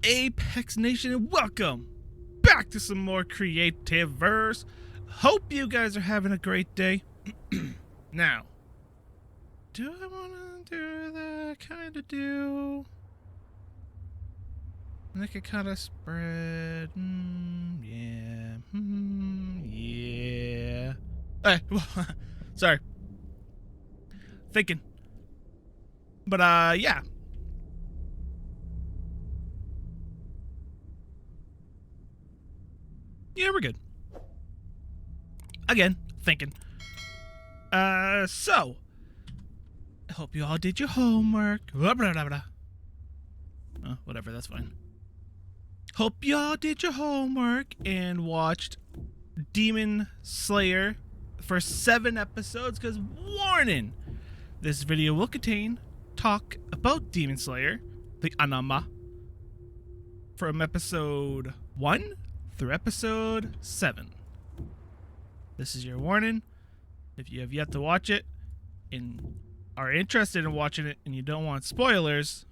Apex Nation, and welcome back to some more Creativerse. Hope you guys are having a great day. Now, do I want to do that? Kind of do. Make it kind of spread. Yeah. Yeah. Sorry. Thinking. But, yeah. Yeah, we're good. Again, thinking. So. I hope you all did your homework. Blah, blah, blah, blah. Oh, whatever, that's fine. Hope y'all did your homework and watched Demon Slayer for 7 episodes, because warning, this video will contain talk about Demon Slayer, the anime, from episode 1 through episode 7. This is your warning. If you have yet to watch it and are interested in watching it and you don't want spoilers,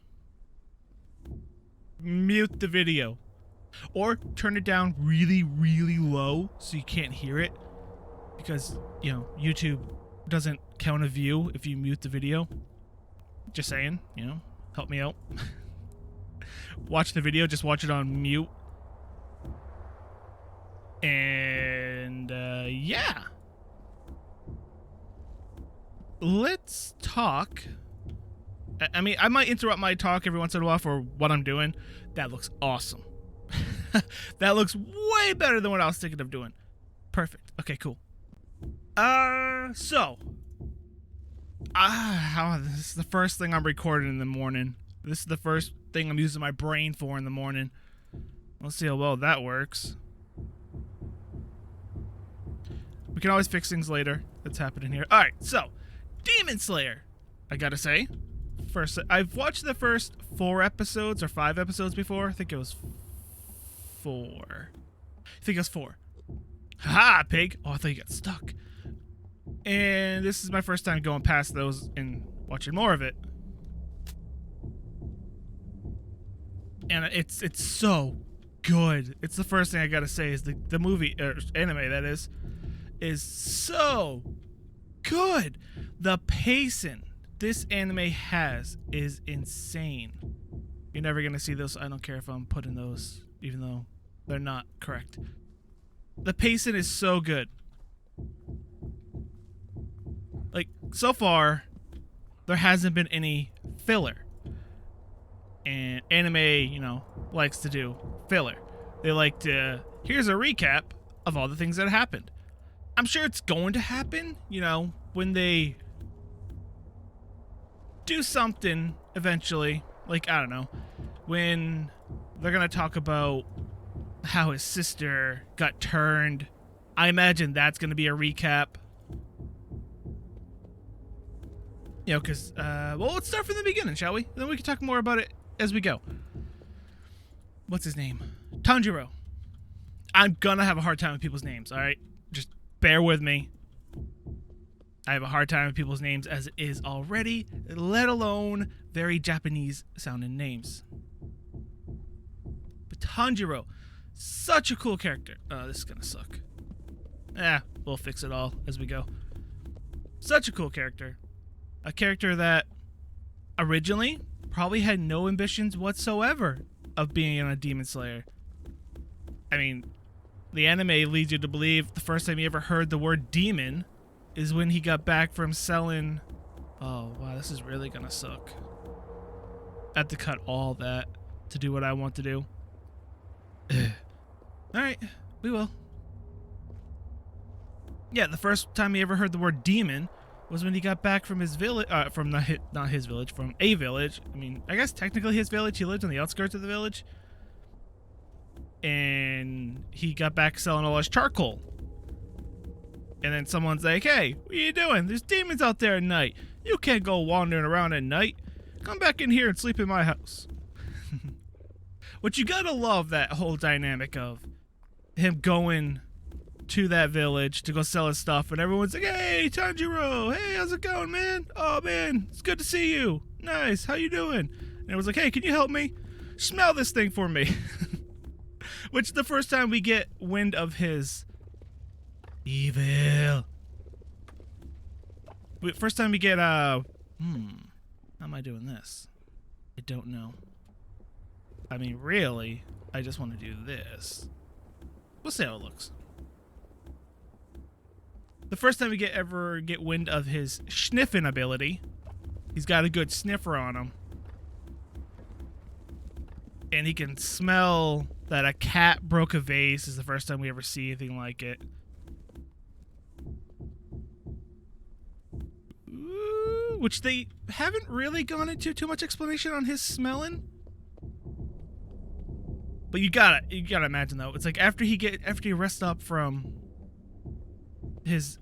mute the video. Or turn it down really, really low so you can't hear it. Because, you know, YouTube doesn't count a view if you mute the video. Just saying, you know, help me out. Watch the video, just watch it on mute. And, yeah. Let's talk. I mean, I might interrupt my talk every once in a while for what I'm doing. That looks awesome. That looks way better than what I was thinking of doing. Perfect. Okay, cool. So. This is the first thing I'm recording in the morning. This is the first thing I'm using my brain for in the morning. Let's see how well that works. We can always fix things later. That's happening here. Alright, so. Demon Slayer. I gotta say. First, I've watched the first 4 episodes or 5 episodes before. I think it was 4. I think it was 4. Haha, pig. Oh, I thought you got stuck. And this is my first time going past those and watching more of it. And it's so good. It's the first thing I gotta say is the movie, or anime that is so good. The pacing this anime has is insane. You're never gonna see those. I don't care if I'm putting those, even though they're not correct. The pacing is so good. Like, so far, there hasn't been any filler. And anime, you know, likes to do filler. They like to, here's a recap of all the things that happened. I'm sure it's going to happen, you know, when they do something eventually. Like, I don't know, when they're going to talk about how his sister got turned. I imagine that's going to be a recap. You know, because, well, let's start from the beginning, shall we? Then we can talk more about it as we go. What's his name? Tanjiro. I'm going to have a hard time with people's names, all right? Just bear with me. I have a hard time with people's names as it is already, let alone very Japanese-sounding names. But Tanjiro, such a cool character. This is gonna suck. We'll fix it all as we go. Such a cool character. A character that originally probably had no ambitions whatsoever of being a Demon Slayer. I mean, the anime leads you to believe the first time he ever heard the word demon is when he got back from selling... Oh, wow, this is really gonna suck. I have to cut all that to do what I want to do. Alright, we will. Yeah, the first time he ever heard the word demon was when he got back from his village, from not his village, from a village. I mean, I guess technically his village. He lived on the outskirts of the village. And he got back selling all his charcoal. And then someone's like, hey, what are you doing? There's demons out there at night. You can't go wandering around at night. Come back in here and sleep in my house. But you gotta love that whole dynamic of him going to that village to go sell his stuff, and everyone's like, hey, Tanjiro, hey, how's it going, man? Oh, man, it's good to see you. Nice, how you doing? And it was like, hey, can you help me? Smell this thing for me. Which the first time we get wind of his evil. First time we get, how am I doing this? I don't know. I mean, really, I just want to do this. We'll see how it looks. The first time we ever get wind of his sniffing ability. He's got a good sniffer on him. And he can smell that a cat broke a vase. Is the first time we ever see anything like it. Ooh, which they haven't really gone into too much explanation on his smelling. But you gotta imagine though. It's like after he rests up from his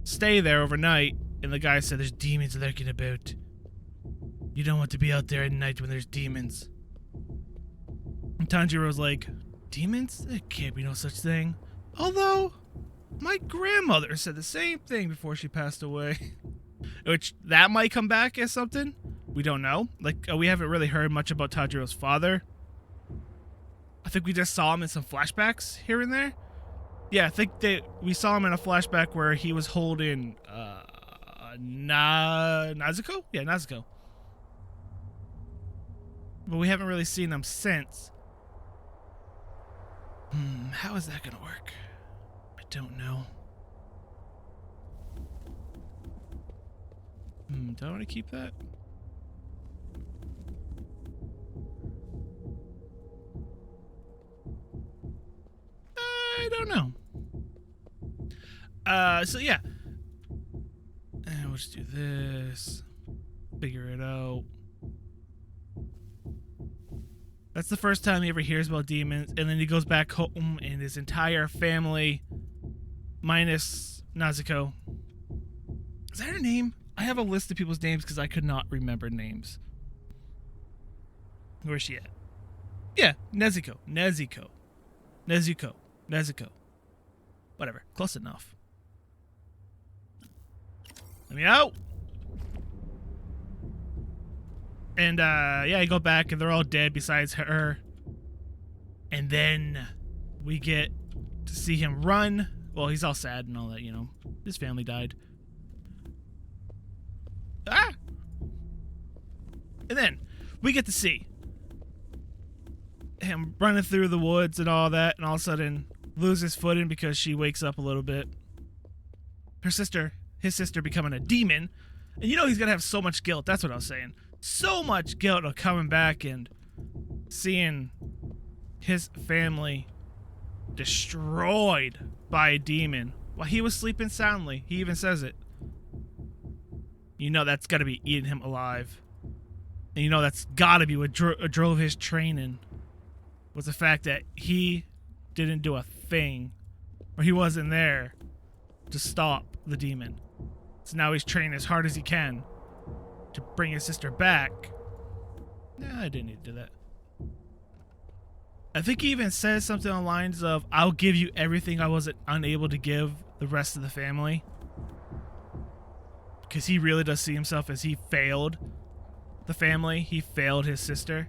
stay there overnight, and the guy said there's demons lurking about. You don't want to be out there at night when there's demons. And Tanjiro's like, demons? There can't be no such thing. Although, my grandmother said the same thing before she passed away. Which, that might come back as something. We don't know. Like, we haven't really heard much about Tanjiro's father. I think we just saw him in some flashbacks here and there. Yeah, I think we saw him in a flashback where he was holding, Nezuko? Yeah, Nezuko. But we haven't really seen him since. How is that gonna work? I don't know. Do I want to keep that? I don't know. So yeah. And we'll just do this. Figure it out. That's the first time he ever hears about demons, and then he goes back home and his entire family, minus Nezuko. Is that her name? I have a list of people's names because I could not remember names. Where's she at? Yeah, Nezuko. Whatever, close enough. Let me out! And, yeah, you go back, and they're all dead besides her. And then we get to see him run. Well, he's all sad and all that, you know. His family died. Ah! And then we get to see him running through the woods and all that, and all of a sudden loses footing because she wakes up a little bit. His sister becoming a demon. And you know he's gonna have so much guilt. That's what I was saying. So much guilt of coming back and seeing his family destroyed by a demon while he was sleeping soundly. He even says it. You know that's gotta be eating him alive. And you know that's gotta be what drove his training. Was the fact that he didn't do a thing, or he wasn't there to stop the demon. So now he's training as hard as he can to bring his sister back. Nah, I didn't need to do that. I think he even says something on the lines of, I'll give you everything I wasn't unable to give the rest of the family. Because he really does see himself as he failed the family. He failed his sister.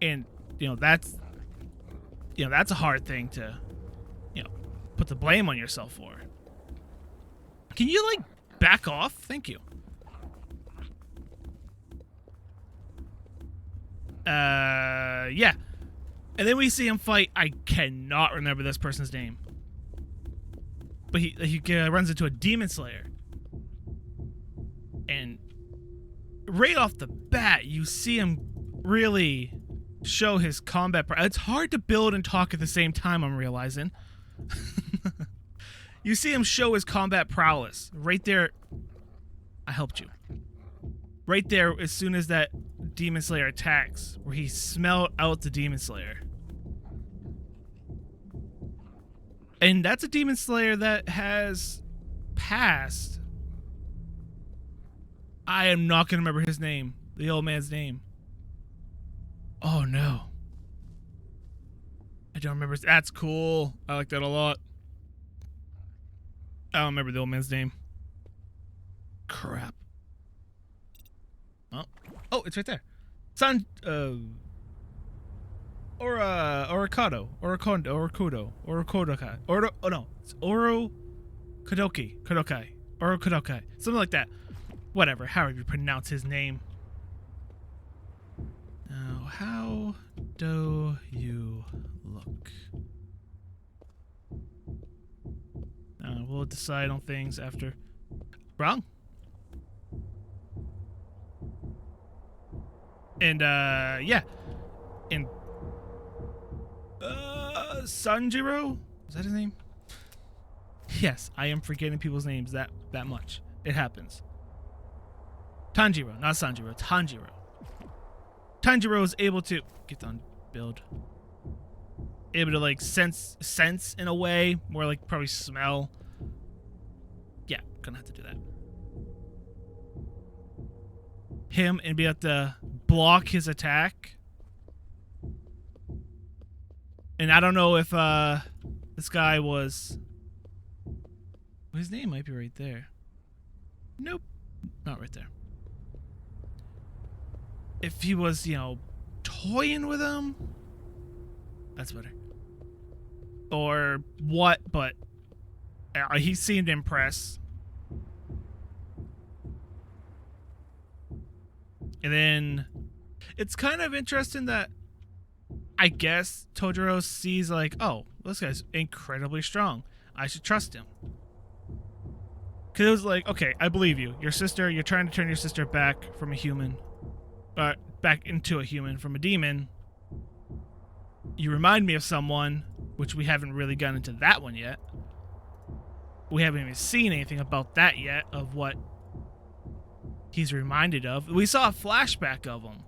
And, you know, that's a hard thing to, you know, put the blame on yourself for. Can you, like, back off? Thank you. Yeah. And then we see him fight. I cannot remember this person's name. But he runs into a demon slayer. And right off the bat, you see him really show his combat. It's hard to build and talk at the same time, I'm realizing. You see him show his combat prowess right there. I helped you. Right there, as soon as that demon slayer attacks, where he smelled out the demon slayer. And that's a demon slayer that has passed. I am not going to remember his name. The old man's name. Oh, no. I don't remember. That's cool. I like that a lot. I don't remember the old man's name. Crap. Oh, it's right there. It's Kodokai, something like that. Whatever, however you pronounce his name. Now, how do you look? We'll decide on things after. Wrong. And yeah, and Sanjiro, is that his name? Yes, I am forgetting people's names that much. It happens. Tanjiro, not Sanjiro. Tanjiro. Tanjiro is able to get on build. Able to like sense in a way, more like probably smell. Yeah, gonna have to do that. Him and be able to block his attack. And I don't know if this guy was. His name might be right there. Nope, not right there. If he was, you know, toying with him, that's better. Or what? But he seemed impressed. And then it's kind of interesting that I guess Tojiro sees like, oh, this guy's incredibly strong. I should trust him. Because it was like, okay, I believe you. Your sister, you're trying to turn your sister back from a human. Back into a human from a demon. You remind me of someone, which we haven't really gotten into that one yet. We haven't even seen anything about that yet, of what he's reminded of. We saw a flashback of him,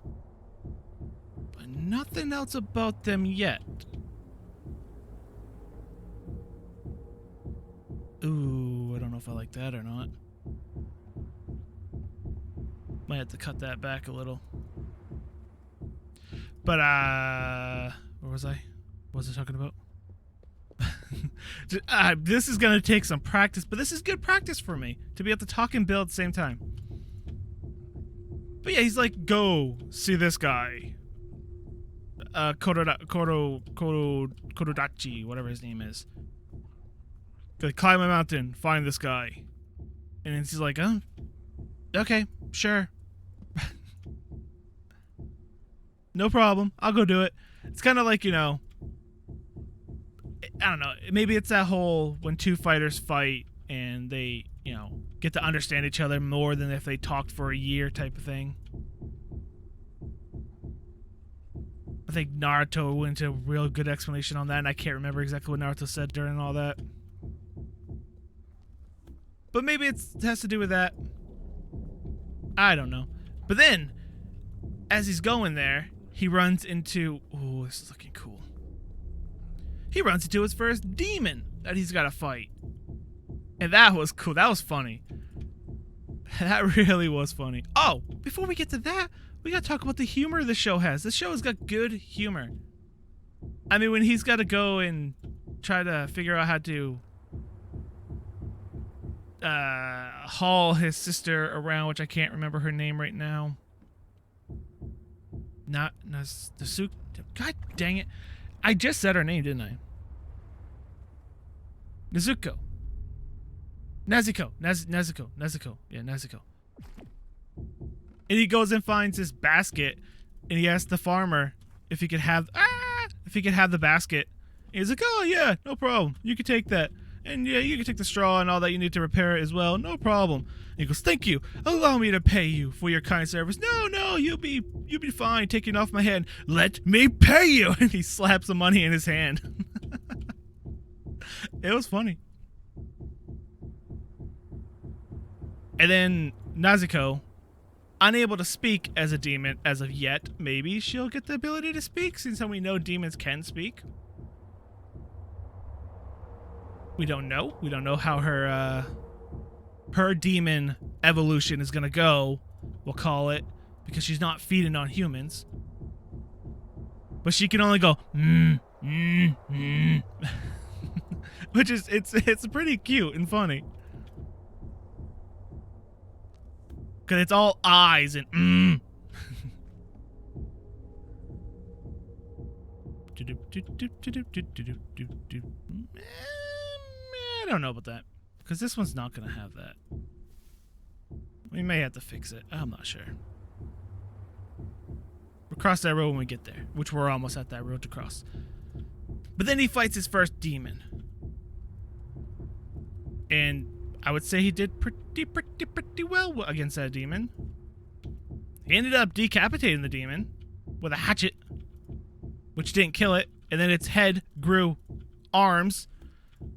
but nothing else about them yet. Ooh, I don't know if I like that or not. Might have to cut that back a little. But, where was I? What was I talking about? This is going to take some practice, but this is good practice for me, to be able to talk and build at the same time. But yeah, he's like, go see this guy. Kododachi, whatever his name is. Go climb a mountain, find this guy. And then he's like, oh, okay, sure. No problem. I'll go do it. It's kind of like, you know, I don't know. Maybe it's that whole when two fighters fight and they, you know, get to understand each other more than if they talked for a year type of thing. I think Naruto went into a real good explanation on that, and I can't remember exactly what Naruto said during all that. But maybe it has to do with that. I don't know. But then, as he's going there, he runs into... Oh, this is looking cool. He runs into his first demon that he's got to fight. And that was cool. That was funny. That really was funny. Oh, before we get to that, we got to talk about the humor the show has. This show has got good humor. I mean, when he's got to go and try to figure out how to haul his sister around, which I can't remember her name right now. Not Nasuko. God dang it. I just said her name, didn't I? Nezuko. Nezuko. Yeah, Nezuko. And he goes and finds this basket, and he asks the farmer if he could have the basket. And he's like, oh yeah, no problem. You can take that. And yeah, you can take the straw and all that you need to repair it as well. No problem. And he goes, thank you. Allow me to pay you for your kind service. No, you'll be fine. Taking off my hand. Let me pay you. And he slaps the money in his hand. It was funny. And then Nezuko, unable to speak as a demon as of yet. Maybe she'll get the ability to speak, since we know demons can speak. We don't know. We don't know how her demon evolution is gonna go, we'll call it, because she's not feeding on humans. But she can only go which is it's pretty cute and funny. Cause it's all eyes and I don't know about that. Because this one's not going to have that. We may have to fix it. I'm not sure. We'll cross that road when we get there. Which we're almost at that road to cross. But then he fights his first demon. And I would say he did pretty well against that demon. He ended up decapitating the demon with a hatchet, which didn't kill it. And then its head grew arms,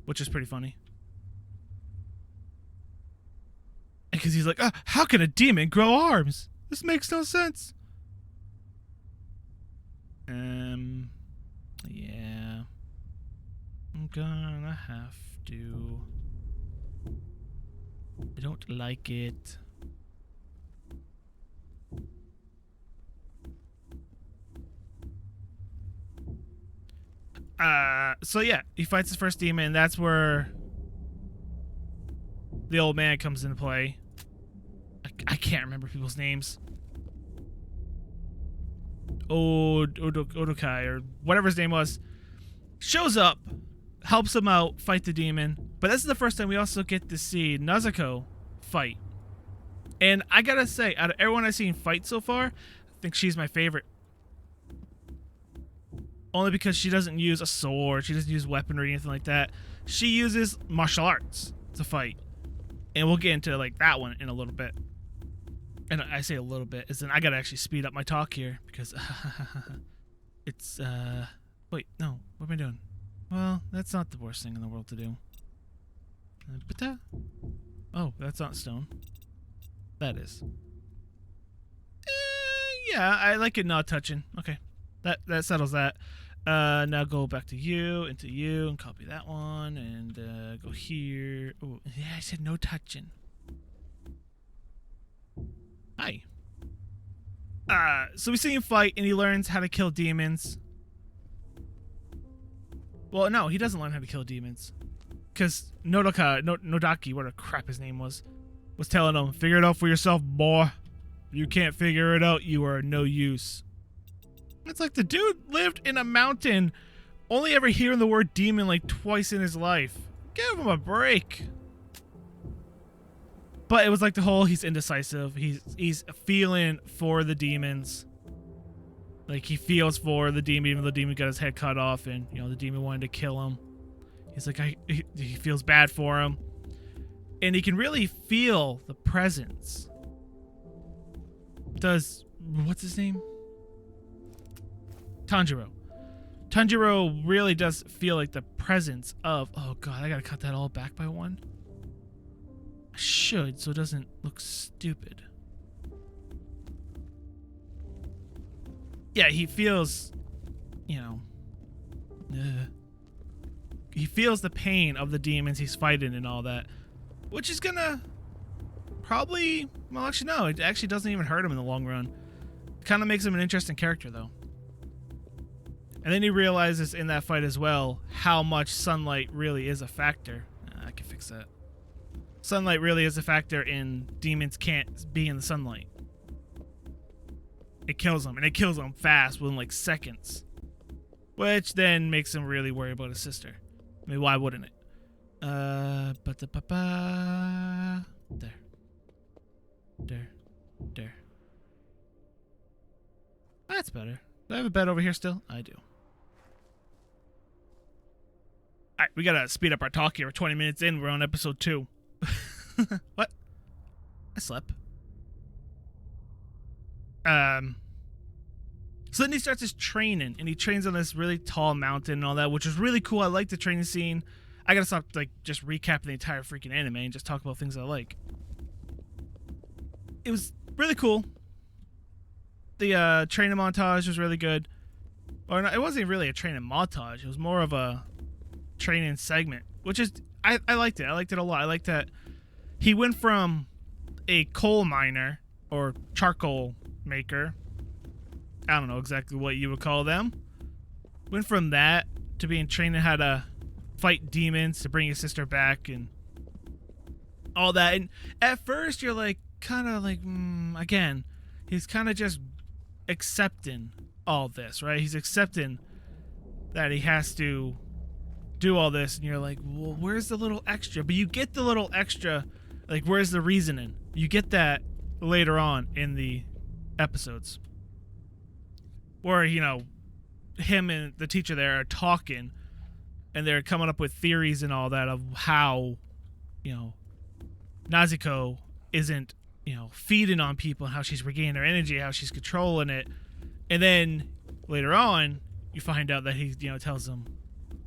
which is pretty funny. Because he's like, how can a demon grow arms? This makes no sense. Yeah. I'm gonna have to. I don't like it. So yeah, he fights his first demon, and that's where the old man comes into play. I can't remember people's names. Odokai, or whatever his name was, shows up, helps him out, fight the demon. But this is the first time we also get to see Nezuko fight. And I gotta say, out of everyone I've seen fight so far, I think she's my favorite. Only because she doesn't use a sword, she doesn't use weaponry or anything like that. She uses martial arts to fight. And we'll get into like that one in a little bit. And I say a little bit, as in I gotta actually speed up my talk here because it's wait, no, what am I doing? Well, that's not the worst thing in the world to do. Oh, that's not stone. That is. Yeah, I like it not touching. Okay, that settles that. Now go back to you, into you, and copy that one, and go here. Oh, yeah, I said no touching. Hi. So we see him fight, and he learns how to kill demons. Well, no, he doesn't learn how to kill demons. Because Nodaki, what a crap his name was telling him, figure it out for yourself, boy. If you can't figure it out, you are no use. It's like the dude lived in a mountain, only ever hearing the word demon like twice in his life. Give him a break. But it was like the whole he's indecisive. He's feeling for the demons. Like he feels for the demon, even though the demon got his head cut off, and you know the demon wanted to kill him. He's like he feels bad for him, and he can really feel the presence. What's his name? Tanjiro. Tanjiro really does feel like the presence of. Oh god, I gotta cut that all back by one. I should, so it doesn't look stupid. Yeah, he feels, you know, he feels the pain of the demons he's fighting and all that, which is gonna probably, well, actually no, it actually doesn't even hurt him in the long run. It kind of makes him an interesting character though. And then he realizes in that fight as well how much sunlight really is a factor. I can fix that. Sunlight really is a factor in demons can't be in the sunlight. It kills them, and it kills them fast within like seconds. Which then makes him really worry about his sister. I mean, why wouldn't it? There. That's better. Do I have a bed over here still? I do. Alright, we gotta speed up our talk here. We're 20 minutes in. We're on episode 2. What? I slept. So then he starts his training, and he trains on this really tall mountain and all that, which is really cool. I like the training scene. I gotta stop like just recapping the entire freaking anime and just talk about things I like. It was really cool. The training montage was really good. Or no, it wasn't really a training montage. It was more of a training segment, which is I liked it. I liked it a lot. I liked that he went from a coal miner or charcoal maker. I don't know exactly what you would call them. Went from that to being trained in how to fight demons to bring his sister back and all that. And at first you're like, kind of like, again, he's kind of just accepting all this, right? He's accepting that he has to do all this, and you're like, well, where's the little extra? But you get the little extra, like, where's the reasoning? You get that later on in the episodes. Where, you know, him and the teacher there are talking, and they're coming up with theories and all that of how, you know, Nazuko isn't, you know, feeding on people and how she's regaining her energy, how she's controlling it. And then later on, you find out that he, you know, tells them,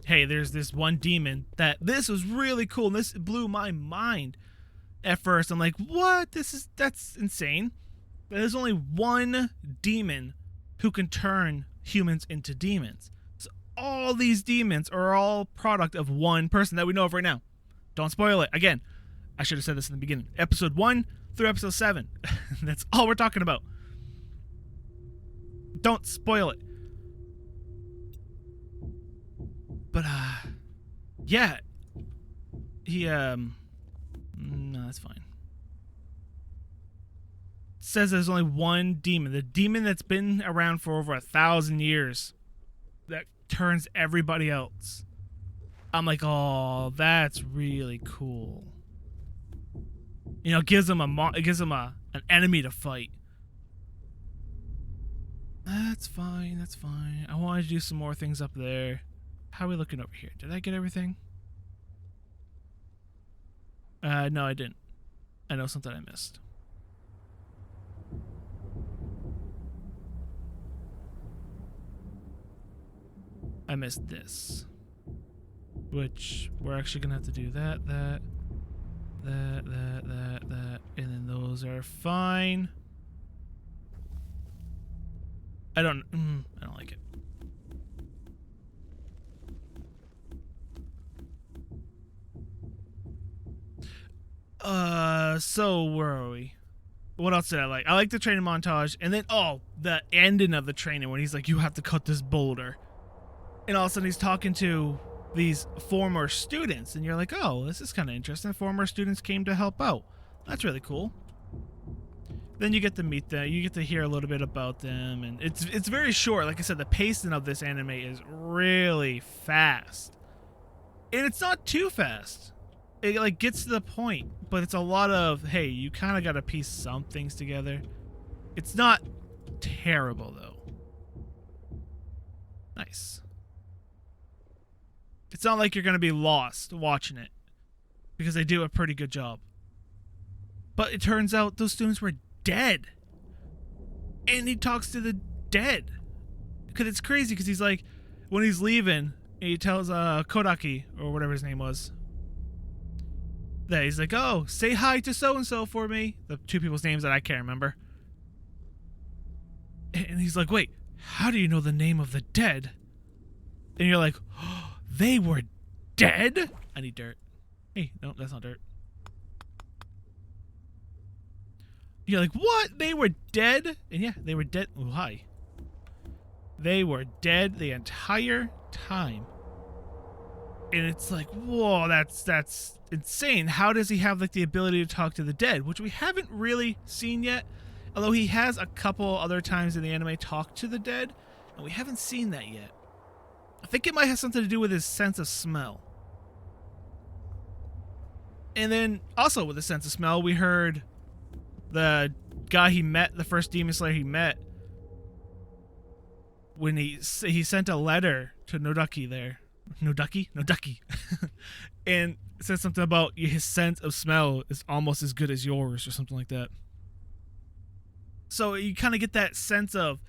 hey, there's this one demon that this was really cool, and this blew my mind at first. I'm like, what? That's insane. There's only one demon who can turn humans into demons. So all these demons are all product of one person that we know of right now. Don't spoil it. Again, I should have said this in the beginning. Episode 1 through episode 7. That's all we're talking about. Don't spoil it. But, yeah. He, no, that's fine. Says there's only one demon. The demon that's been around for over 1,000 years that turns everybody else. I'm like, oh, that's really cool. You know, it gives them an enemy to fight. That's fine, that's fine. I wanted to do some more things up there. How are we looking over here? Did I get everything? No, I didn't. I know something I missed. I missed this. Which, we're actually gonna have to do that, and then those are fine. I don't like it. So where are we? What else did I like? I like the training montage, and then, oh, the ending of the training when he's like, you have to cut this boulder. And all of a sudden he's talking to these former students, and you're like, oh, this is kind of interesting. Former students came to help out. That's really cool. Then you get to meet them. You get to hear a little bit about them, and it's very short. Like I said, the pacing of this anime is really fast, and it's not too fast. It like gets to the point, but it's a lot of, hey, you kind of got to piece some things together. It's not terrible though. Nice. It's not like you're going to be lost watching it, because they do a pretty good job. But it turns out those students were dead. And he talks to the dead. Because it's crazy, because he's like, when he's leaving, he tells Kodaki, or whatever his name was, that he's like, oh, say hi to so-and-so for me. The two people's names that I can't remember. And he's like, wait, how do you know the name of the dead? And you're like, oh, they were dead? I need dirt. Hey, no, that's not dirt. You're like, what? They were dead? And yeah, they were dead. Oh, hi. They were dead the entire time. And it's like, whoa, that's insane. How does he have like the ability to talk to the dead? Which we haven't really seen yet. Although he has a couple other times in the anime talk to the dead. And we haven't seen that yet. I think it might have something to do with his sense of smell. And then also with the sense of smell, we heard the guy he met, the first demon slayer he met, when he sent a letter to Nodaki there. Nodaki? And said something about his sense of smell is almost as good as yours or something like that. So you kind of get that sense of,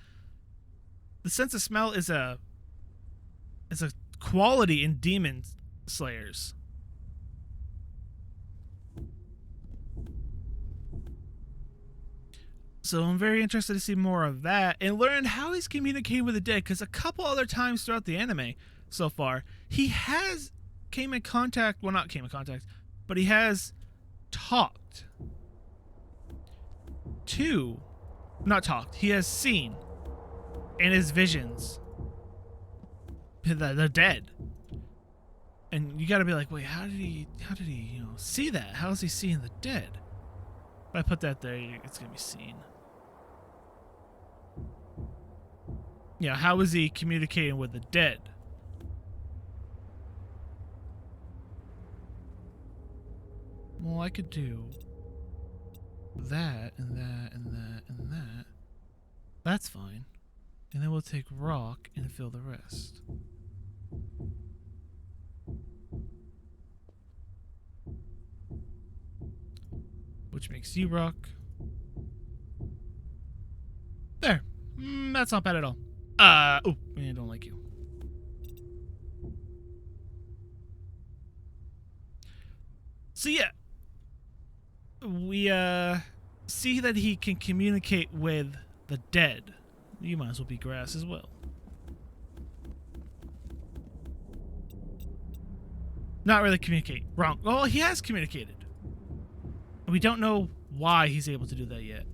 the sense of smell is a quality in demon slayers. So I'm very interested to see more of that and learn how he's communicating with the dead, because a couple other times throughout the anime so far, he has came in contact, well, not came in contact, but he has talked to, not talked, he has seen in his visions the dead. And you gotta be like, wait, how did he, you know, see that? How is he seeing the dead? If I put that there, it's gonna be seen. Yeah, how is he communicating with the dead? well, I could do that and that and that and that. That's fine. And then we'll take rock and fill the rest. Which makes you rock. There. That's not bad at all. Oh, I don't like you. So yeah. We, see that he can communicate with the dead. You might as well be grass as well. Not really communicate. Wrong. Well, he has communicated. We don't know why he's able to do that yet.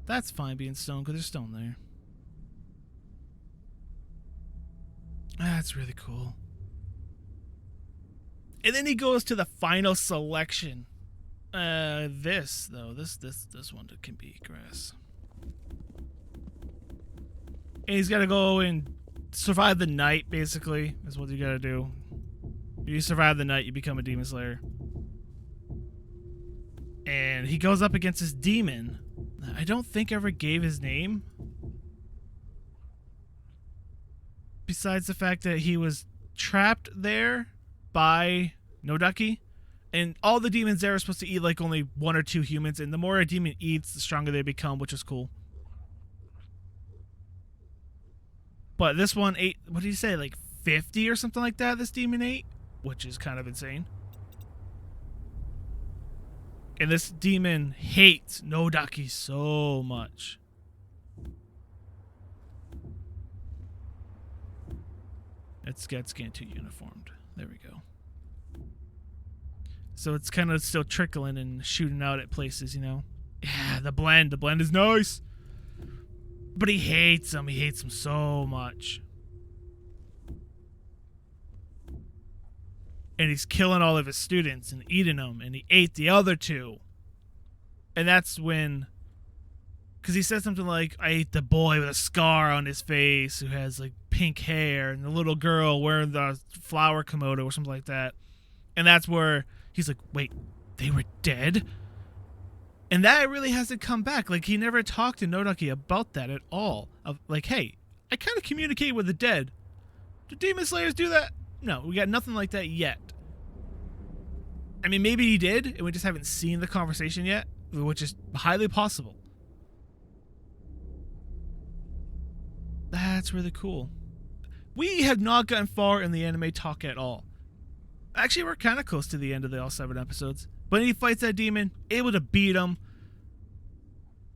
That's fine being stone, because there's stone there. That's really cool. And then he goes to the final selection. This one can be grass. And he's got to go and survive the night, basically, is what you got to do. If you survive the night, you become a demon slayer. And he goes up against this demon. I don't think ever gave his name. Besides the fact that he was trapped there by Nodaki. And all the demons there are supposed to eat like only 1 or 2 humans. And the more a demon eats, the stronger they become, which is cool. But this one ate, what did he say, like 50 or something like that, this demon ate? Which is kind of insane. And this demon hates Nodaki so much. It's getting too uniformed. There we go. So it's kind of still trickling and shooting out at places, you know? Yeah, the blend. The blend is nice. But he hates him. He hates him so much. And he's killing all of his students and eating them. And he ate the other 2. And that's when... Because he said something like, I ate the boy with a scar on his face who has like pink hair. And the little girl wearing the flower kimono or something like that. And that's where he's like, wait, they were dead? And that really hasn't come back. Like, he never talked to Nodaki about that at all. Of like, hey, I kind of communicate with the dead. Do Demon Slayers do that? No, we got nothing like that yet. I mean, maybe he did, and we just haven't seen the conversation yet, which is highly possible. That's really cool. We have not gotten far in the anime talk at all. Actually, we're kind of close to the end of the all 7 episodes. But he fights that demon, able to beat him.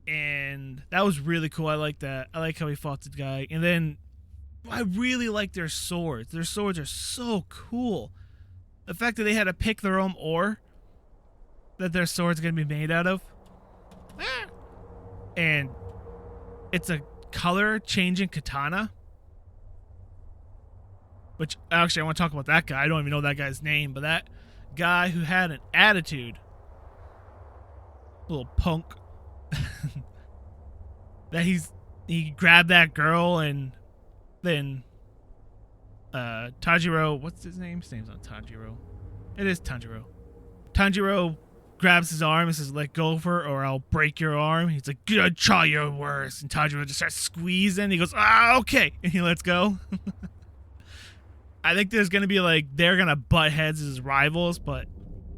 And that was really cool. I like that. I like how he fought the guy. And then I really like their swords. Their swords are so cool. The fact that they had to pick their own ore that their sword's going to be made out of. And it's a color changing katana. Which, actually, I want to talk about that guy. I don't even know that guy's name. But that guy who had an attitude. Little punk. That he grabbed that girl and then Tanjiro, what's his name? His name's not Tanjiro. It is Tanjiro. Tanjiro grabs his arm and says, let go of her or I'll break your arm. He's like, good, try your worst. And Tanjiro just starts squeezing. He goes, okay. And he lets go. I think there's going to be like, they're going to butt heads as rivals, but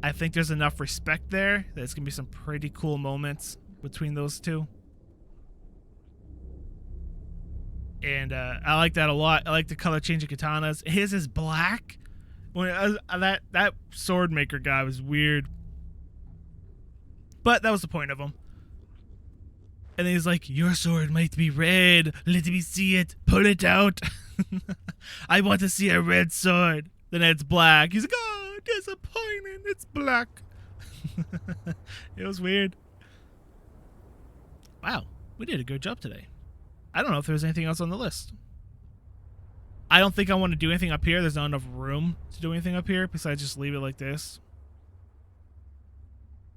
I think there's enough respect there that it's going to be some pretty cool moments between those two. And I like that a lot. I like the color changing katanas. His is black. When that sword maker guy was weird. But that was the point of him. And then he's like, your sword might be red. Let me see it. Pull it out. I want to see a red sword. Then it's black. He's like, oh, disappointing. It's black. It was weird. Wow. We did a good job today. I don't know if there's anything else on the list. I don't think I want to do anything up here. There's not enough room to do anything up here besides just leave it like this.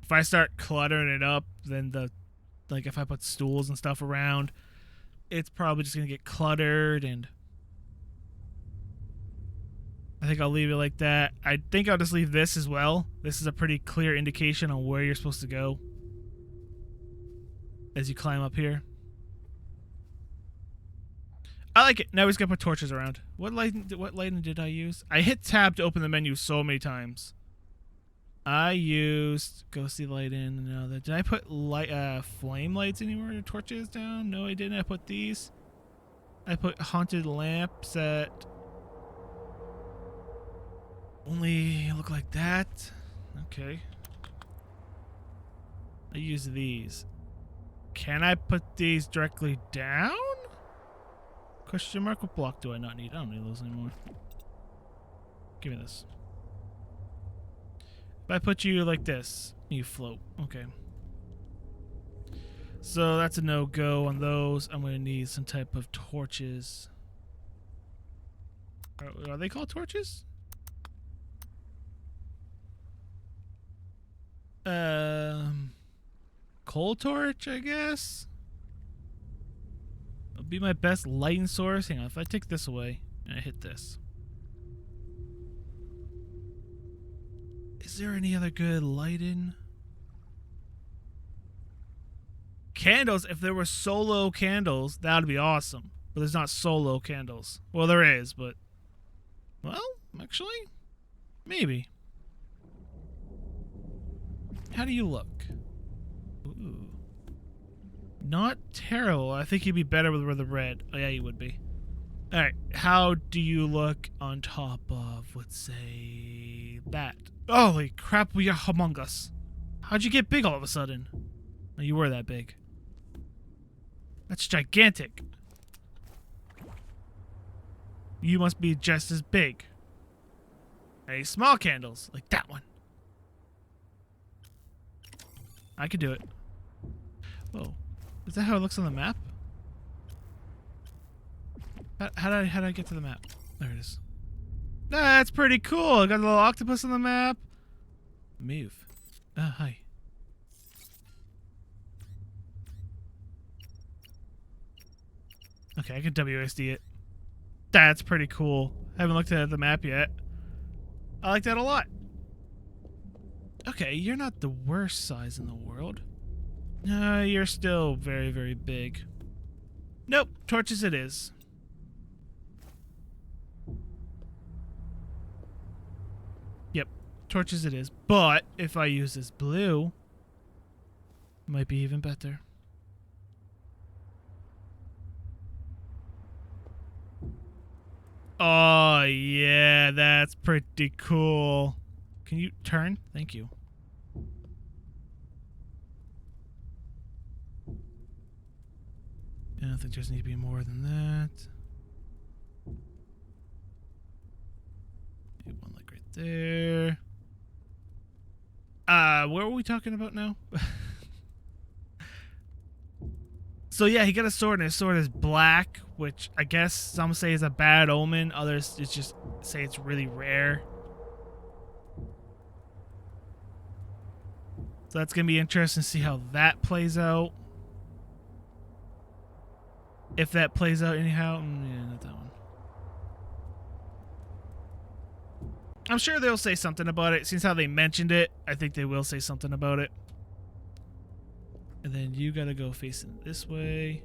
If I start cluttering it up, then if I put stools and stuff around, it's probably just going to get cluttered and I think I'll leave it like that. I think I'll just leave this as well. This is a pretty clear indication on where you're supposed to go as you climb up here. I like it. Now we just gotta put torches around. What lighting did I use? I hit tab to open the menu so many times. I used ghostly light in. No, did I put flame lights anywhere? Torches down? No, I didn't. I put these. I put haunted lamps that only look like that. Okay. I use these. Can I put these directly down? Question mark. What block do I not need? I don't need those anymore. Give me this. If I put you like this, you float. Okay. So that's a no-go on those. I'm going to need some type of torches. Are they called torches? Coal torch, I guess? It'll be my best lighting source. Hang on, if I take this away and I hit this. Is there any other good lighting? Candles, if there were solo candles, that would be awesome. But there's not solo candles. Well, there is, but... Well, actually, maybe. How do you look? Ooh. Not terrible. I think you'd be better with the red. Oh, yeah, you would be. Alright, how do you look on top of, let's say, that? Holy crap, we are humongous. How'd you get big all of a sudden? Oh, you were that big. That's gigantic. You must be just as big. Hey, small candles, like that one. I could do it. Whoa. Is that how it looks on the map? How did I get to the map? There it is. That's pretty cool. I got a little octopus on the map. Move. Hi. Okay, I can WSD it. That's pretty cool. I haven't looked at the map yet. I like that a lot. Okay, you're not the worst size in the world. No, you're still very, very big. Nope, torches it is. Yep, torches it is. But if I use this blue, it might be even better. Oh, yeah, that's pretty cool. Can you turn? Thank you. I don't think there's need to be more than that. Maybe one like right there. What were we talking about now? So yeah, he got a sword, and his sword is black, which I guess some say is a bad omen. Others just say it's really rare. So that's gonna be interesting to see how that plays out. If that plays out anyhow, yeah, not that one. I'm sure they'll say something about it. Since how they mentioned it, I think they will say something about it. And then you gotta go facing this way.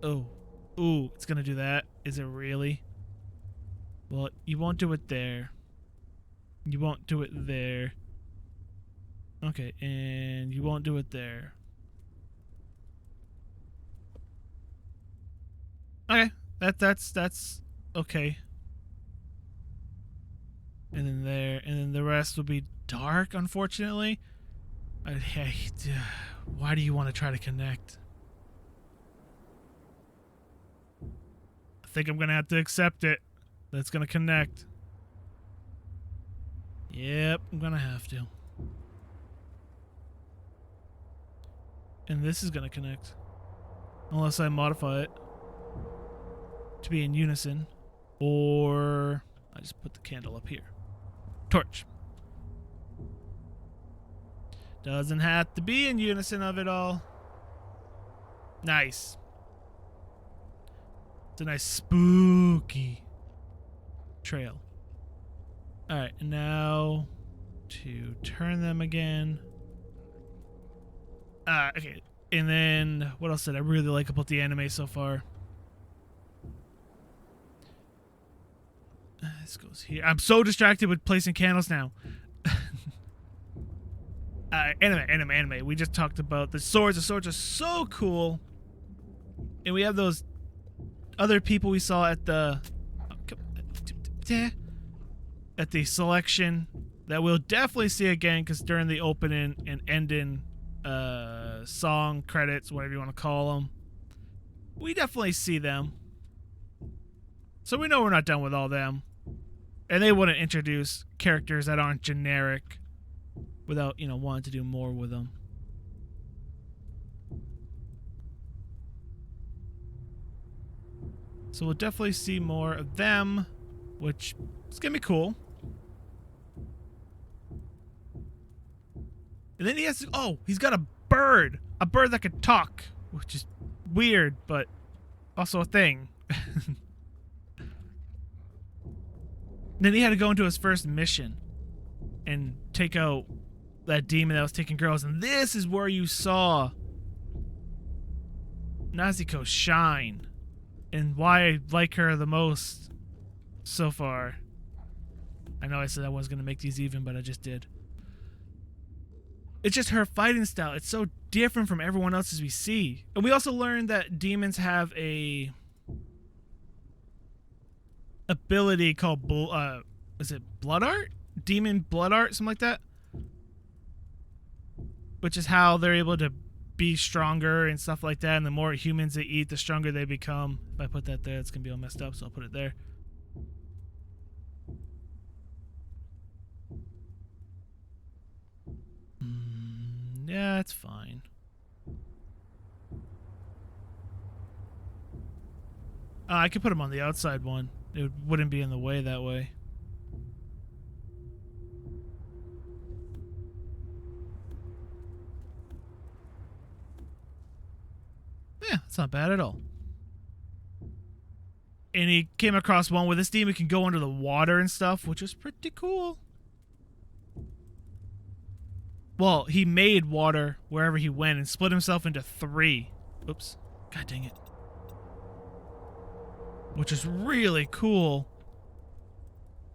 Oh. Ooh, it's gonna do that. Is it really? Well, you won't do it there. You won't do it there. Okay, and you won't do it there. Okay, that's okay. And then there, and then the rest will be dark, unfortunately. Why do you want to try to connect? I think I'm gonna have to accept it. That's gonna connect. Yep, I'm gonna have to. And this is gonna connect. Unless I modify it to be in unison. Or I just put the candle up here. Torch. Doesn't have to be in unison of it all. Nice. It's a nice spooky trail. Alright, and now to turn them again. Okay. And then, what else did I really like about the anime so far? This goes here. I'm so distracted with placing candles now. Anime. We just talked about the swords. The swords are so cool. And we have those other people we saw at the selection that we'll definitely see again, because during the opening and ending song credits, whatever you want to call them, we definitely see them. So we know we're not done with all them. And they wouldn't introduce characters that aren't generic without, wanting to do more with them. So we'll definitely see more of them, which is going to be cool. And then he's got a bird that can talk, which is weird, but also a thing. Then he had to go into his first mission and take out that demon that was taking girls. And this is where you saw Nezuko shine and why I like her the most so far. I know I said I wasn't going to make these even, but I just did. It's just her fighting style. It's so different from everyone else's we see. And we also learned that demons have a ability called is it blood art? Demon blood art, something like that. Which is how they're able to be stronger and stuff like that. And the more humans they eat, the stronger they become. If I put that there, it's gonna be all messed up, so I'll put it there. Yeah, it's fine. I could put them on the outside one. It wouldn't be in the way that way. Yeah, it's not bad at all. And he came across one where this demon can go under the water and stuff, which is pretty cool. Well, he made water wherever he went and split himself into 3. Oops. God dang it. Which is really cool.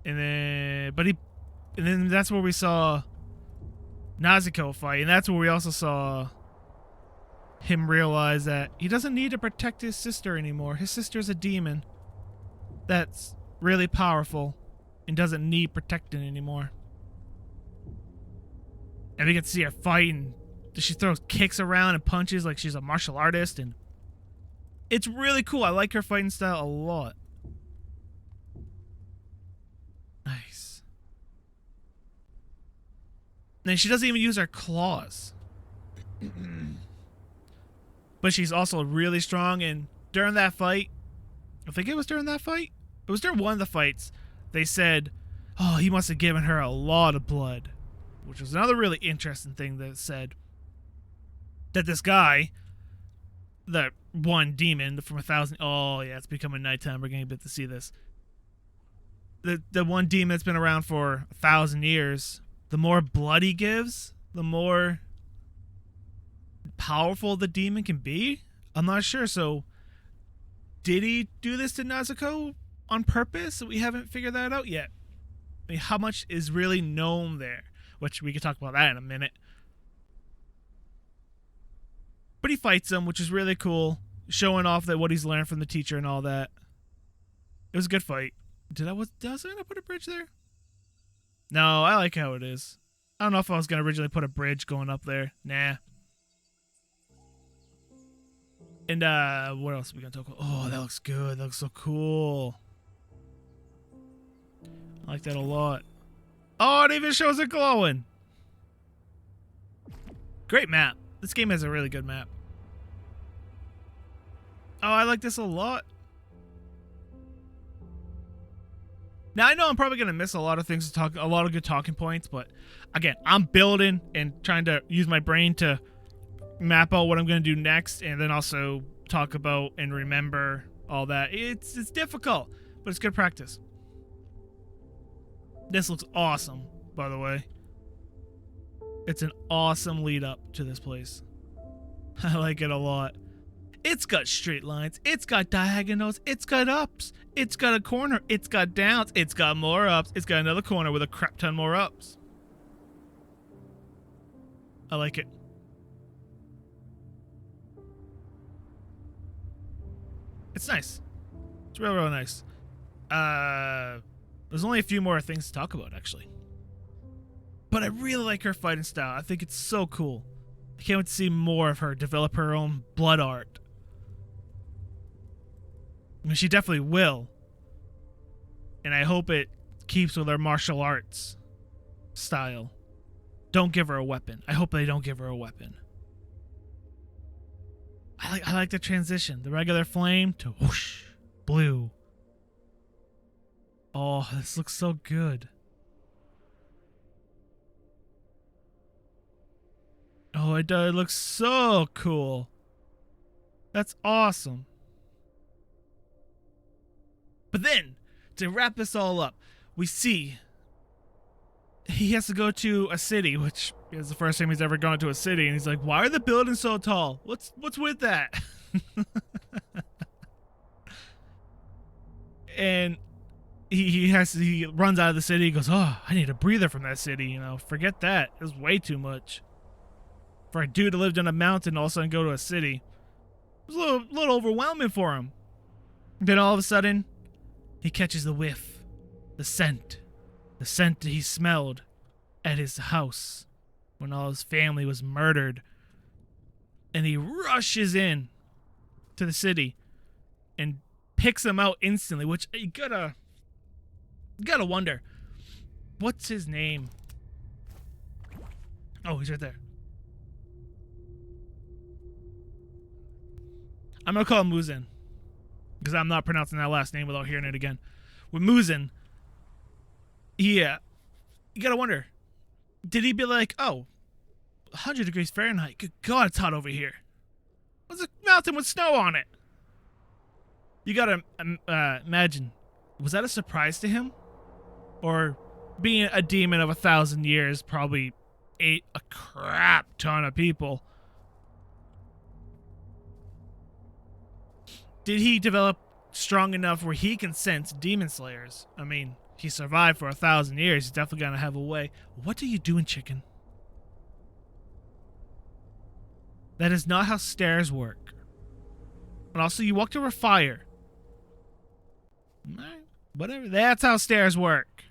And then that's where we saw Nezuko fight, and that's where we also saw him realize that he doesn't need to protect his sister anymore. His sister's a demon that's really powerful and doesn't need protecting anymore. And we get to see her fight, and she throws kicks around and punches like she's a martial artist, and it's really cool. I like her fighting style a lot. Nice. And she doesn't even use her claws. But she's also really strong, and during that fight, I think it was during that fight? It was during one of the fights, they said, oh, he must have given her a lot of blood. Which was another really interesting thing that said that this guy, that one demon from 1,000... Oh, yeah, it's becoming nighttime. We're going to get to see this. The one demon that's been around for 1,000 years, the more blood he gives, the more powerful the demon can be? I'm not sure. So, did he do this to Nezuko on purpose? We haven't figured that out yet. I mean, how much is really known there? Which we could talk about that in a minute. But he fights him, which is really cool. Showing off that what he's learned from the teacher and all that. It was a good fight. Was I going to put a bridge there? No, I like how it is. I don't know if I was going to originally put a bridge going up there. Nah. And, what else are we going to talk about? Oh, that looks good. That looks so cool. I like that a lot. Oh, it even shows it glowing. Great map. This game has a really good map. Oh, I like this a lot. Now, I know I'm probably going to miss a lot of things to talk, a lot of good talking points, but again, I'm building and trying to use my brain to map out what I'm going to do next, and then also talk about and remember all that. It's difficult, but it's good practice. This looks awesome, by the way. It's an awesome lead up to this place. I like it a lot. It's got straight lines. It's got diagonals. It's got ups. It's got a corner. It's got downs. It's got more ups. It's got another corner with a crap ton more ups. I like it. It's nice. It's real, real nice. There's only a few more things to talk about, actually. But I really like her fighting style. I think it's so cool. I can't wait to see more of her develop her own blood art. I mean, she definitely will. And I hope it keeps with her martial arts style. Don't give her a weapon. I hope they don't give her a weapon. I like the transition. The regular flame to whoosh, blue. Oh, this looks so good. Oh, it does. It looks so cool. That's awesome. But then, to wrap this all up, we see he has to go to a city, which is the first time he's ever gone to a city, and he's like, why are the buildings so tall? What's with that? And he runs out of the city, he goes, oh, I need a breather from that city, you know, forget that. It was way too much. For a dude who lived on a mountain all of a sudden go to a city. It was a little overwhelming for him. Then all of a sudden, he catches the whiff, the scent that he smelled at his house when all his family was murdered. And he rushes in to the city and picks him out instantly, which you gotta wonder, what's his name? Oh, he's right there. I'm gonna call him Muzin, because I'm not pronouncing that last name without hearing it again. With Muzin, yeah, you gotta wonder, did he be like, oh, 100 degrees Fahrenheit, good God, it's hot over here. What's a mountain with snow on it? You gotta imagine, was that a surprise to him? Or being a demon of 1,000 years probably ate a crap ton of people. Did he develop strong enough where he can sense demon slayers? I mean, he survived for 1,000 years. He's definitely gonna have a way. What are you doing, chicken? That is not how stairs work. And also, you walked over a fire. Whatever. That's how stairs work.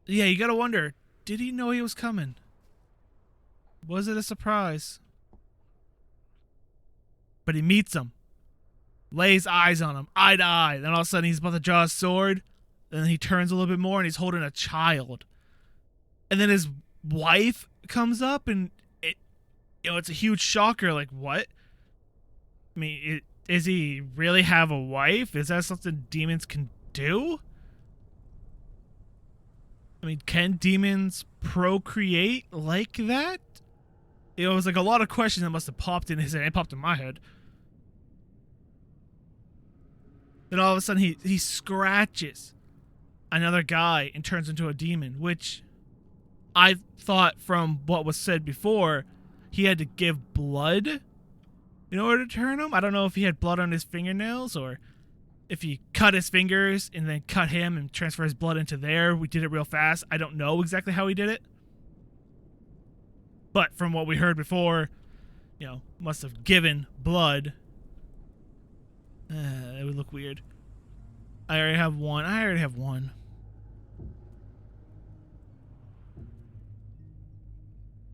Yeah, you gotta wonder, did he know he was coming? Was it a surprise? But he meets him, lays eyes on him, eye to eye. Then all of a sudden he's about to draw his sword. Then he turns a little bit more and he's holding a child. And then his wife comes up and it's a huge shocker. Like, what? I mean, does he really have a wife? Is that something demons can do? I mean, can demons procreate like that? It was like a lot of questions that must have popped in his head. It popped in my head. Then all of a sudden he scratches another guy and turns into a demon, which I thought from what was said before, he had to give blood in order to turn him. I don't know if he had blood on his fingernails or if he cut his fingers and then cut him and transfer his blood into there. We did it real fast. I don't know exactly how he did it. But from what we heard before, you know, must have given blood. It would look weird. I already have one.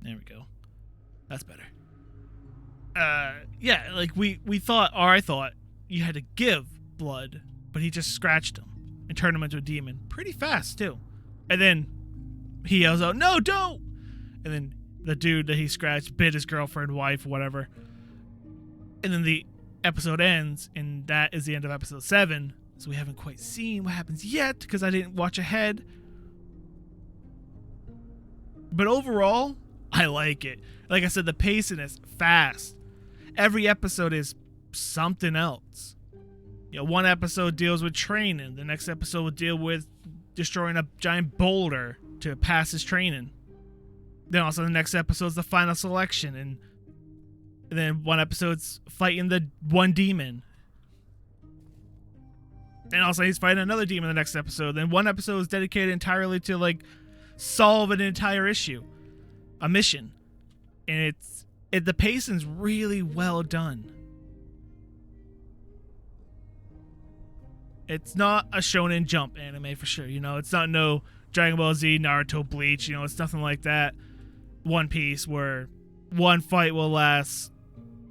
There we go. That's better. Yeah, like we thought, or I thought, you had to give blood, but he just scratched him and turned him into a demon pretty fast too. And then he yells out, "No, don't!" And then the dude that he scratched bit his girlfriend, wife, whatever. And then the episode ends, and that is the end of episode 7. So we haven't quite seen what happens yet because I didn't watch ahead. But overall, I like it. Like I said, the pacing is fast. Every episode is something else. one episode deals with training. The next episode will deal with destroying a giant boulder to pass his training. Then also the next episode's the final selection, and then one episode's fighting the one demon. And also he's fighting another demon in the next episode. Then one episode is dedicated entirely to like solve an entire issue, a mission. And the pacing's really well done. It's not a Shonen Jump anime for sure. It's not no Dragon Ball Z, Naruto, Bleach. It's nothing like that. One Piece, where one fight will last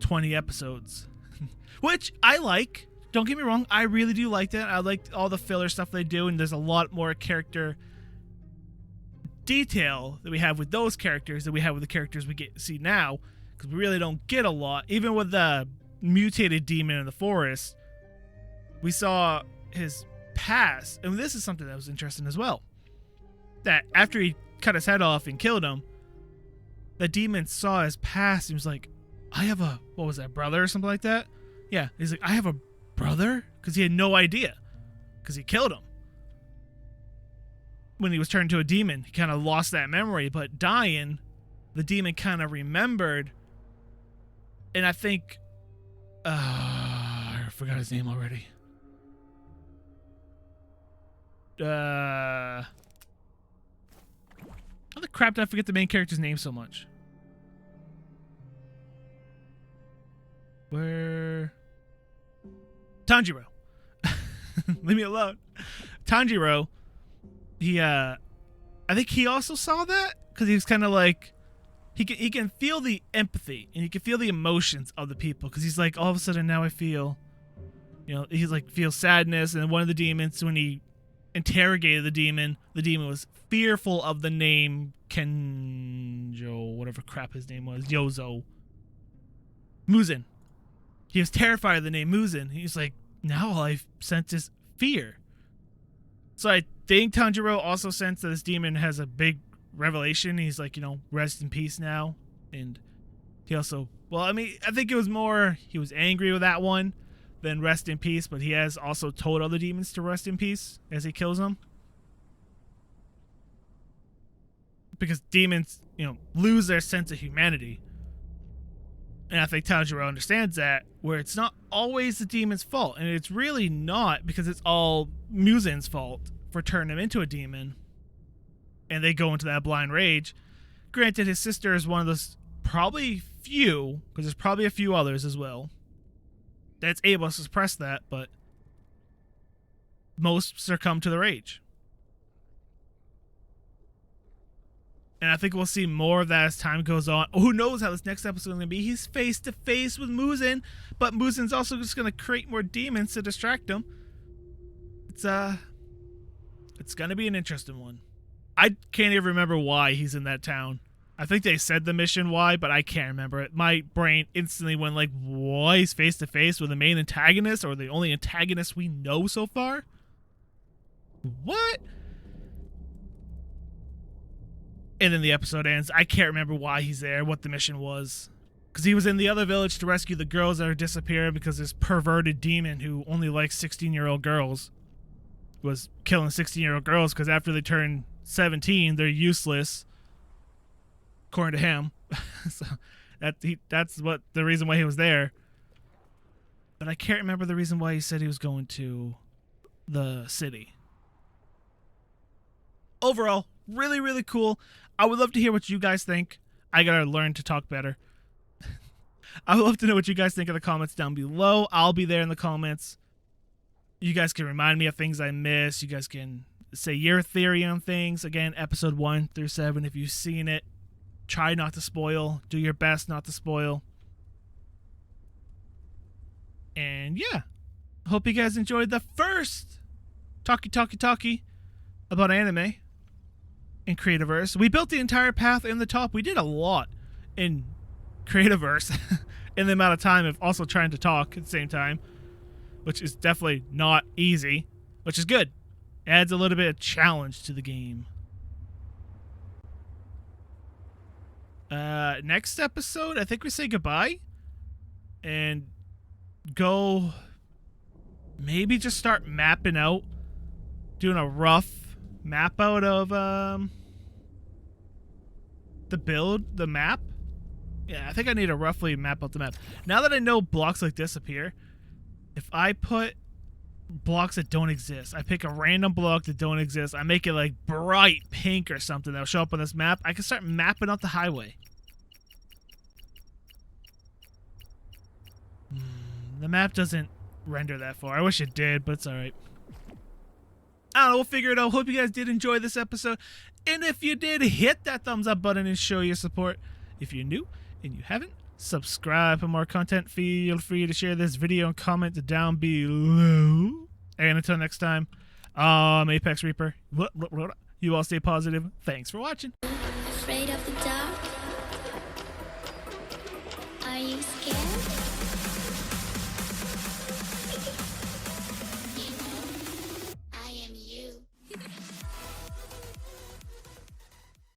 20 episodes. Which I like. Don't get me wrong. I really do like that. I like all the filler stuff they do. And there's a lot more character detail that we have with those characters than we have with the characters we see now. Because we really don't get a lot. Even with the mutated demon in the forest, we saw his past, and this is something that was interesting as well, that after he cut his head off and killed him, the demon saw his past and was like, I have a, what was that, brother or something like that? Yeah, he's like, I have a brother? Because he had no idea, because he killed him. When he was turned into a demon, he kind of lost that memory, but dying, the demon kind of remembered, and I think, I forgot his name already. How the crap did I forget the main character's name so much? Where? Tanjiro. Leave me alone. Tanjiro, I think he also saw that, because he was kind of like, he can feel the empathy, and he can feel the emotions of the people, because he's like, all of a sudden now I feel, he's like, feels sadness, and one of the demons, when he interrogated the demon was fearful of the name Kenjo, whatever crap his name was, Yozo. Muzan. He was terrified of the name Muzan. He's like, now all I sense is fear. So I think Tanjiro also sensed that this demon has a big revelation. He's like, rest in peace now. And he also, I think it was more, he was angry with that one than rest in peace, but he has also told other demons to rest in peace as he kills them. Because demons, lose their sense of humanity. And I think Tanjiro understands that, where it's not always the demon's fault. And it's really not, because it's all Muzan's fault for turning him into a demon. And they go into that blind rage. Granted, his sister is one of those probably few, because there's probably a few others as well, that's able to suppress that, but most succumb to the rage. And I think we'll see more of that as time goes on. Who knows how this next episode is going to be. He's face to face with Muzan, but Muzan's also just going to create more demons to distract him. It's going to be an interesting one. I can't even remember why he's in that town. I think they said the mission why, but I can't remember it. My brain instantly went like, why he's face to face with the main antagonist, or the only antagonist we know so far? What? And then the episode ends. I can't remember why he's there, what the mission was. Because he was in the other village to rescue the girls that are disappearing, because this perverted demon who only likes 16-year-old girls was killing 16-year-old girls, because after they turn 17, they're useless, according to him. So that's what the reason why he was there. But I can't remember the reason why he said he was going to the city. Overall, really, really cool. I would love to hear what you guys think. I gotta learn to talk better. I would love to know what you guys think in the comments down below. I'll be there in the comments. You guys can remind me of things I missed. You guys can say your theory on things. Again, episode 1 through 7. If you've seen it, try not to spoil. Do your best not to spoil. And yeah, hope you guys enjoyed the first talkie about anime in Creativerse. We built the entire path in the top. We did a lot in Creativerse in the amount of time of also trying to talk at the same time, which is definitely not easy, which is good. Adds a little bit of challenge to the game. Next episode, I think we say goodbye and go maybe just start mapping out, doing a rough map out of the map. Yeah, I think I need to roughly map out the map. Now that I know blocks like this appear, if I put blocks that don't exist, I pick a random block that don't exist, I make it like bright pink or something that'll show up on this map, I can start mapping out the highway. The map doesn't render that far. I wish it did, but it's alright. I don't know, we'll figure it out. Hope you guys did enjoy this episode. And if you did, hit that thumbs up button and show your support. If you're new and you haven't, subscribe for more content. Feel free to share this video and comment down below. And until next time, Apex Reaper. You all stay positive. Thanks for watching. Afraid of the dark.